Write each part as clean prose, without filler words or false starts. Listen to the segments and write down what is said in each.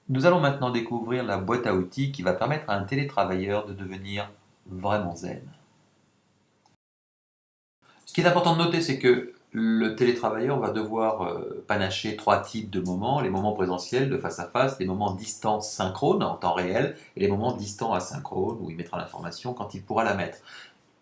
Nous allons maintenant découvrir la boîte à outils qui va permettre à un télétravailleur de devenir vraiment zen. Ce qui est important de noter, c'est que le télétravailleur va devoir panacher trois types de moments, les moments présentiels de face à face, les moments distants synchrones en temps réel et les moments distants asynchrones où il mettra l'information quand il pourra la mettre.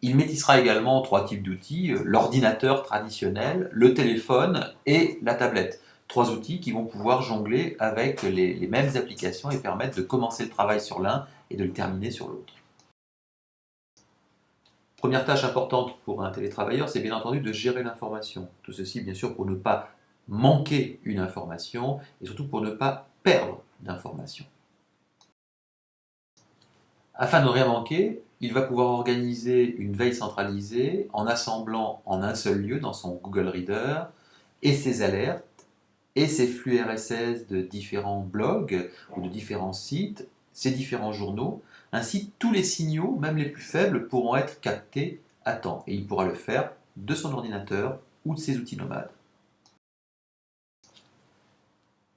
Il maîtrisera également trois types d'outils, l'ordinateur traditionnel, le téléphone et la tablette. Trois outils qui vont pouvoir jongler avec les mêmes applications et permettre de commencer le travail sur l'un et de le terminer sur l'autre. Première tâche importante pour un télétravailleur, c'est bien entendu de gérer l'information. Tout ceci, bien sûr, pour ne pas manquer une information et surtout pour ne pas perdre d'informations. Afin de ne rien manquer, il va pouvoir organiser une veille centralisée en assemblant en un seul lieu dans son Google Reader et ses alertes et ses flux RSS de différents blogs ou de différents sites, ses différents journaux. Ainsi, tous les signaux, même les plus faibles, pourront être captés à temps et il pourra le faire de son ordinateur ou de ses outils nomades.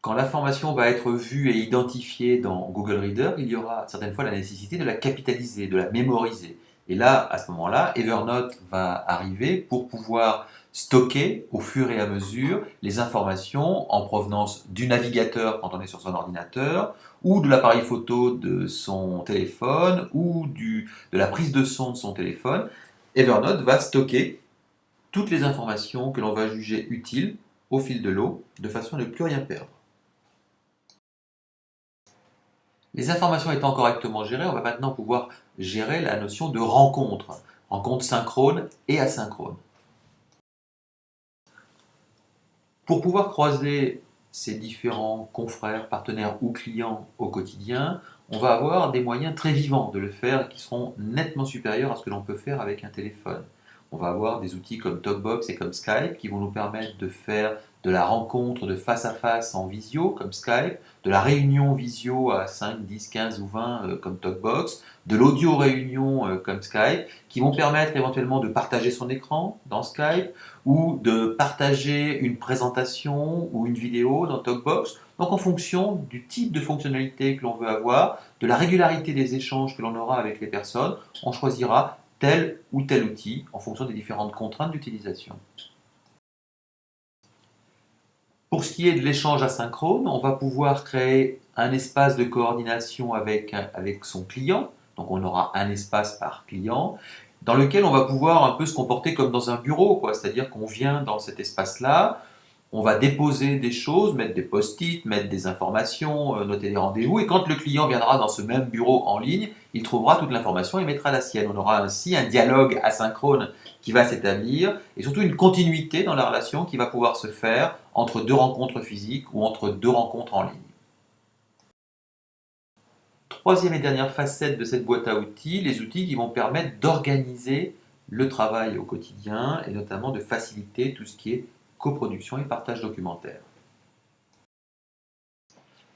Quand l'information va être vue et identifiée dans Google Reader, il y aura certaines fois la nécessité de la capitaliser, de la mémoriser. Et là, à ce moment-là, Evernote va arriver pour pouvoir stocker au fur et à mesure les informations en provenance du navigateur quand on est sur son ordinateur, ou de l'appareil photo de son téléphone, ou de la prise de son de son téléphone. Evernote va stocker toutes les informations que l'on va juger utiles au fil de l'eau, de façon à ne plus rien perdre. Les informations étant correctement gérées, on va maintenant pouvoir gérer la notion de rencontre, rencontre synchrone et asynchrone. Pour pouvoir croiser ces différents confrères, partenaires ou clients au quotidien, on va avoir des moyens très vivants de le faire qui seront nettement supérieurs à ce que l'on peut faire avec un téléphone. On va avoir des outils comme Talkbox et comme Skype qui vont nous permettre de faire de la rencontre de face à face en visio comme Skype, de la réunion visio à 5, 10, 15 ou 20 comme Talkbox, de l'audio réunion comme Skype, qui vont permettre éventuellement de partager son écran dans Skype ou de partager une présentation ou une vidéo dans Talkbox. Donc en fonction du type de fonctionnalité que l'on veut avoir, de la régularité des échanges que l'on aura avec les personnes, on choisira tel ou tel outil en fonction des différentes contraintes d'utilisation. Pour ce qui est de l'échange asynchrone, on va pouvoir créer un espace de coordination avec son client. Donc on aura un espace par client dans lequel on va pouvoir un peu se comporter comme dans un bureau, c'est-à-dire qu'on vient dans cet espace-là, on va déposer des choses, mettre des post-it, mettre des informations, noter des rendez-vous, et quand le client viendra dans ce même bureau en ligne, il trouvera toute l'information et mettra la sienne. On aura ainsi un dialogue asynchrone qui va s'établir, et surtout une continuité dans la relation qui va pouvoir se faire entre deux rencontres physiques ou entre deux rencontres en ligne. Troisième et dernière facette de cette boîte à outils, les outils qui vont permettre d'organiser le travail au quotidien et notamment de faciliter tout ce qui est coproduction et partage documentaire.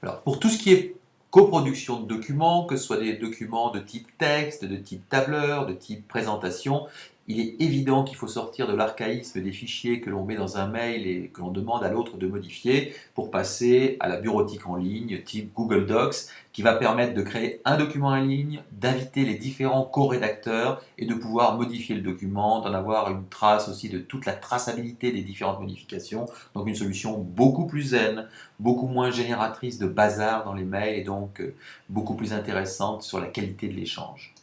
Alors, pour tout ce qui est coproduction de documents, que ce soit des documents de type texte, de type tableur, de type présentation, il est évident qu'il faut sortir de l'archaïsme des fichiers que l'on met dans un mail et que l'on demande à l'autre de modifier pour passer à la bureautique en ligne type Google Docs qui va permettre de créer un document en ligne, d'inviter les différents co-rédacteurs et de pouvoir modifier le document, d'en avoir une trace aussi de toute la traçabilité des différentes modifications. Donc une solution beaucoup plus zen, beaucoup moins génératrice de bazar dans les mails et donc beaucoup plus intéressante sur la qualité de l'échange.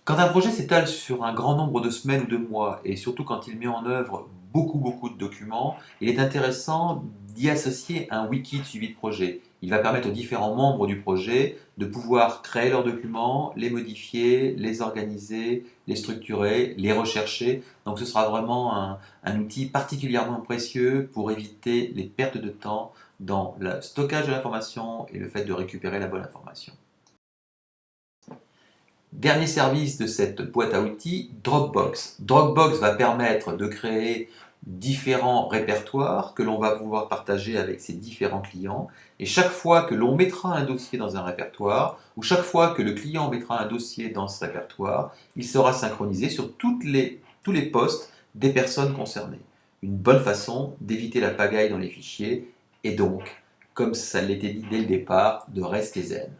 Quand un projet s'étale sur un grand nombre de semaines ou de mois, et surtout quand il met en œuvre beaucoup de documents, il est intéressant d'y associer un wiki de suivi de projet. Il va permettre aux différents membres du projet de pouvoir créer leurs documents, les modifier, les organiser, les structurer, les rechercher. Donc ce sera vraiment un outil particulièrement précieux pour éviter les pertes de temps dans le stockage de l'information et le fait de récupérer la bonne information. Dernier service de cette boîte à outils, Dropbox. Dropbox va permettre de créer différents répertoires que l'on va pouvoir partager avec ses différents clients. Et chaque fois que l'on mettra un dossier dans un répertoire, ou chaque fois que le client mettra un dossier dans ce répertoire, il sera synchronisé sur tous les postes des personnes concernées. Une bonne façon d'éviter la pagaille dans les fichiers et donc comme ça l'était dit dès le départ, de rester zen.